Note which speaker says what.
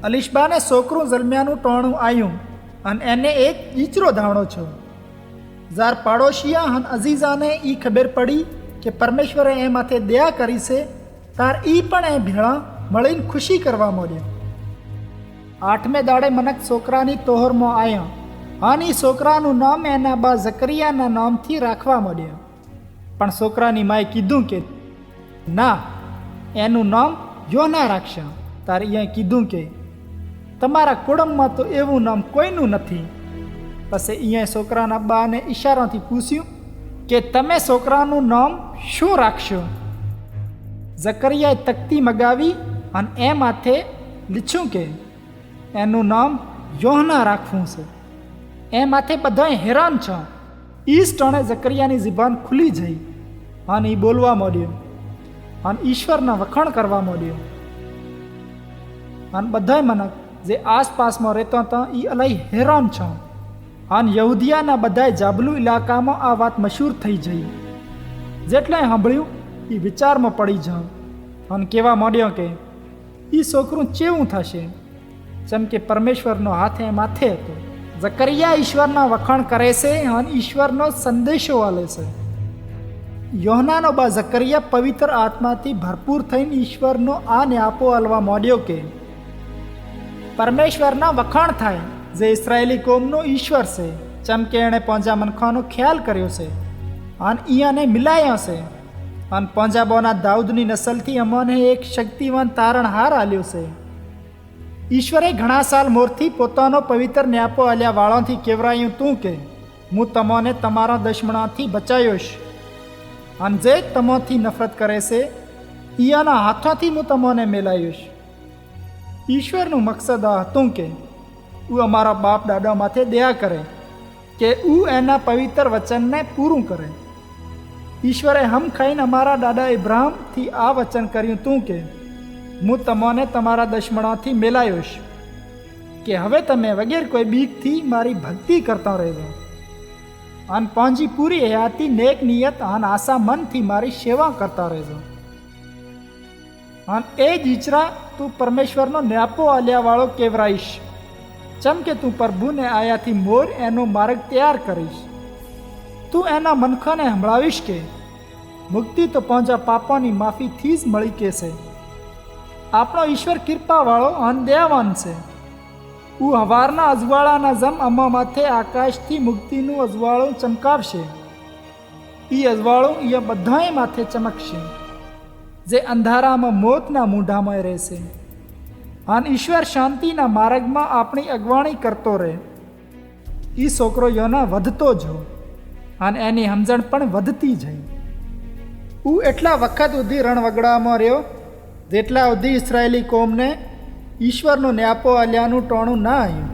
Speaker 1: અલીશબાને છોકરું જન્મ્યાનું ટોણું આવ્યું અને એને એક ઈચરો ધાવણો છો. જાર પાડોશિયા અને અઝીઝાને એ ખબર પડી કે પરમેશ્વરે એ માથે દયા કરી છે, તાર એ પણ એ ભેળા મળીને ખુશી કરવા માંડ્યા. 8મે દાડે મનક છોકરાની તોહરમાં આવ્યા અને એ છોકરાનું નામ એના બા ઝકરિયાના નામથી રાખવા માંડ્યા. પણ છોકરાની માએ કીધું કે ના, એનું નામ યોના રાખશે. તારે અહીંયા કીધું કે તમારા કુટુંબમાં તો એવું નામ કોઈનું નથી. પછી અહીંયા છોકરાના બાને ઈશારાથી પૂછ્યું કે તમે છોકરાનું નામ શું રાખશો? ઝકરિયાએ તકતી મગાવી અને એ માથે લીધું કે એનું નામ યોહના રાખવું છે. એ માથે બધાય હેરાન છે. ઈ સ્ટણે ઝકરિયાની જીભાન ખુલી જઈ અને એ બોલવા માંડ્યો અને ઈશ્વરના વખાણ કરવા માંડ્યો. અને બધાય મનક જે આસપાસમાં રહેતા હતા એ અલાઈ હેરાન છે. અને યહૂદિયાના બધાય જાબલુ ઇલાકામાં આ વાત મશહૂર થઈ જઈ. જેટલે સાંભળ્યું એ વિચારમાં પડી જાવ અને કહેવા માંડ્યો કે એ છોકરું ચેવું થશે, જેમ કે પરમેશ્વરનો હાથ એ માથે હતો. ઝકરિયા ઈશ્વરના વખાણ કરે છે અને ઈશ્વરનો સંદેશો આલે છે. યોહનાનો બા ઝકરિયા પવિત્ર આત્માથી ભરપૂર થઈને ઈશ્વરનો આ ન્યાપો આલવા માંડ્યો કે પરમેશ્વરના વખાણ થાય, જે ઇસરાયેલી કોમનો ઈશ્વર છે, જેમ કે એણે પાંજા મનખાનો ખ્યાલ કર્યો છે અને ઈયાને મિલાયા છે. અને પંજાબોના દાઉદની નસલથી અમને એક શક્તિવાન તારણહાર આલ્યો છે. ઈશ્વરે ઘણા સાલ મોરથી પોતાનો પવિત્ર ન્યાપો આલ્યા વાળાથી કેવરાયું તું કે હું તમને તમારા દુશ્મનાથી બચાયોશ અને જે તમોથી નફરત કરે છે ઈયાના હાથોથી હું તમને મેલાયોશ. ઈશ્વરનું મકસદ આ હતું કે હું અમારા બાપ દાદા માથે દયા કરે, કે હું એના પવિત્ર વચનને પૂરું કરે. ઈશ્વરે હમ ખાઈને અમારા દાદા ઇબ્રાહિમથી આ વચન કર્યું તું કે હું તમને તમારા દુશ્મનોથી મેલાયોશ, કે હવે તમે વગેરે કોઈ બીકથી મારી ભક્તિ કરતા રહેજો અને પાંજી પૂરી હયાતી નેક નિયત અને આશા મનથી મારી સેવા કરતા રહેજો. અને એ જ ઈચરા તું પરમેશ્વરનો ન્યાપો આલ્યા વાળો કેવરાઈશ, જેમ કે તું પ્રભુને આયાથી મોર એનો માર્ગ તૈયાર કરીશ. તું એના મનખાને સંભળાવીશ કે મુક્તિ તો પાંજા પાપાની માફીથી જ મળી કે છે. આપણો ઈશ્વર કૃપાવાળો અને દયાવાન છે. હું હવારના અજવાળાના જેમ અમા માથે આકાશથી મુક્તિનું અજવાળું ચમકાવશે. એ અજવાળું એ બધાએ માથે ચમકશે જે અંધારામાં મોતના મૂંઢામાં રહેશે. અને ઈશ્વર શાંતિના માર્ગમાં આપણી અગવાણી કરતો રહે. એ છોકરો યોના વધતો જો અને એની સમજણ પણ વધતી જઈ. હું એટલા વખત સુધી રણવગડામાં રહ્યો જેટલા સુધી ઇસરાયેલી કોમને ઈશ્વરનો ન્યાપો આલ્યાનું ટોણું ના આવ્યું.